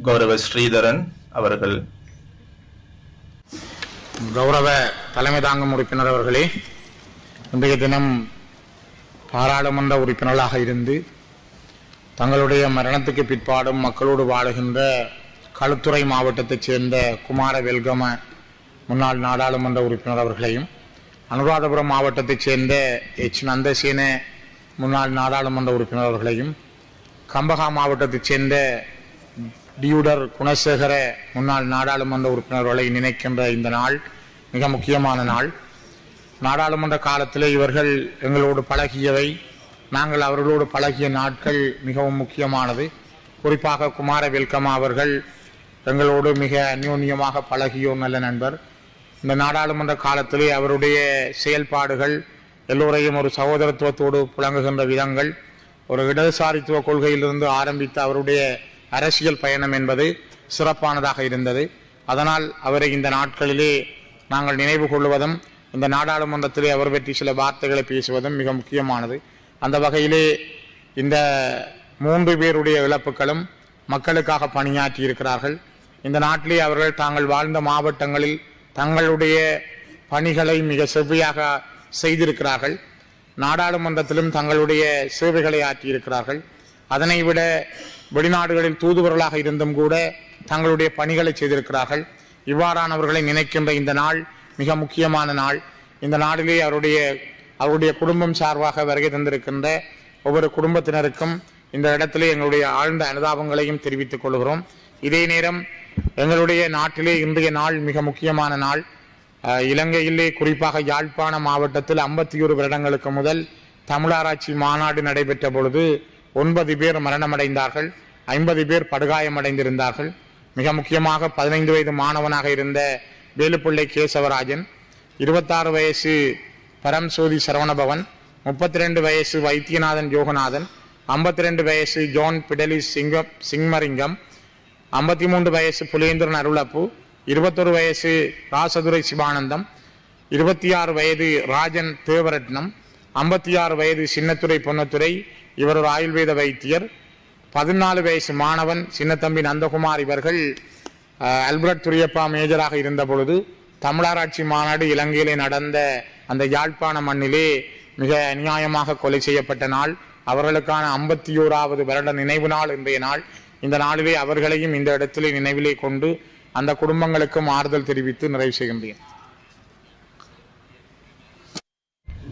கௌரவ ஸ்ரீதரன் அவர்கள். கௌரவ தலைமை தாங்கும் உறுப்பினர் அவர்களே, இன்றைய தினம் பாராளுமன்ற உறுப்பினர்களாக இருந்து தங்களுடைய மரணத்துக்கு பிற்பாடும் மக்களோடு வாழுகின்ற களுத்துறை மாவட்டத்தைச் சேர்ந்த குமார வெல்கம முன்னாள் நாடாளுமன்ற உறுப்பினர் அவர்களையும், அனுராதபுரம் மாவட்டத்தைச் சேர்ந்த எச் நந்தசேன முன்னாள் நாடாளுமன்ற உறுப்பினர் அவர்களையும், கம்பகா மாவட்டத்தைச் சேர்ந்த டியூடர் குணசேகர முன்னாள் நாடாளுமன்ற உறுப்பினர்களை நினைக்கின்ற இந்த நாள் மிக முக்கியமான நாள். நாடாளுமன்ற காலத்தில் இவர்கள் எங்களோடு பழகியவை, நாங்கள் அவர்களோடு பழகிய நாட்கள் மிகவும் முக்கியமானது. குறிப்பாக குமார வெல்கமா அவர்கள் எங்களோடு மிக அந்யோன்யமாக பழகிய ஒரு நல்ல நண்பர். இந்த நாடாளுமன்ற காலத்திலே அவருடைய செயல்பாடுகள் எல்லோரையும் ஒரு சகோதரத்துவத்தோடு புழங்குகின்ற விதங்கள், ஒரு இடதுசாரித்துவ கொள்கையிலிருந்து ஆரம்பித்த அவருடைய அரசியல் பயணம் என்பது சிறப்பானதாக இருந்தது. அதனால் அவரை இந்த நாட்களிலே நாங்கள் நினைவு கொள்வதும், இந்த நாடாளுமன்றத்திலே அவர் பற்றி சில வார்த்தைகளை பேசுவதும் மிக முக்கியமானது. அந்த வகையிலே இந்த 3 பேருடைய இழப்புகளும் மக்களுக்காக பணியாற்றி இருக்கிறார்கள். இந்த நாட்டிலே அவர்கள் தாங்கள் வாழ்ந்த மாவட்டங்களில் தங்களுடைய பணிகளை மிக செவ்வையாக செய்திருக்கிறார்கள். நாடாளுமன்றத்திலும் தங்களுடைய சேவைகளை ஆற்றியிருக்கிறார்கள். அதனை விட வெளிநாடுகளில் தூதுவர்களாக இருந்தும் கூட தங்களுடைய பணிகளை செய்திருக்கிறார்கள். இவ்வாறானவர்களை நினைக்கின்ற இந்த நாள் மிக முக்கியமான நாள். இந்த நாளிலே அவருடைய குடும்பம் சார்பாக வருகை தந்திருக்கின்ற ஒவ்வொரு குடும்பத்தினருக்கும் இந்த இடத்திலே எங்களுடைய ஆழ்ந்த அனுதாபங்களையும் தெரிவித்துக் கொள்கிறோம். இதே நேரம் எங்களுடைய நாட்டிலே இன்றைய நாள் மிக முக்கியமான நாள். இலங்கையிலே குறிப்பாக யாழ்ப்பாண மாவட்டத்தில் 51 வருடங்களுக்கு முதல் தமிழராட்சி மாநாடு நடைபெற்ற பொழுது 9 பேர் மரணமடைந்தார்கள், 50 பேர் படுகாயமடைந்திருந்தார்கள். மிக முக்கியமாக 15 வயது மாணவனாக இருந்த வேலுப்பிள்ளை கேசவராஜன், 26 வயசு பரம்சோதி சரவணபவன், 32 வயசு வைத்தியநாதன் யோகநாதன், 52 வயசு ஜோன் பிடலி சிங்மரிங்கம், 53 வயசு புலேந்திரன் அருளப்பு, 21 வயசு ராசதுரை சிவானந்தம், 26 வயது ராஜன் தேவரட்னம், 56 வயது சின்னத்துறை பொன்னத்துறை, இவர் ஒரு ஆயுர்வேத வைத்தியர், 14 வயசு மாணவன் சின்னத்தம்பி நந்தகுமார். இவர்கள் அல்பர்ட் துரியப்பா மேஜராக இருந்த பொழுது தமிழராட்சி மாநாடு இலங்கையிலே நடந்த அந்த யாழ்ப்பாண மண்ணிலே மிக அநியாயமாக கொலை செய்யப்பட்ட நாள். அவர்களுக்கான 51வது வருட நினைவு நாள் இன்றைய நாள். இந்த நாளிலே அவர்களையும் இந்த இடத்திலே நினைவிலே கொண்டு அந்த குடும்பங்களுக்கும் ஆறுதல் தெரிவித்து நிறைவு செய்கின்றேன்.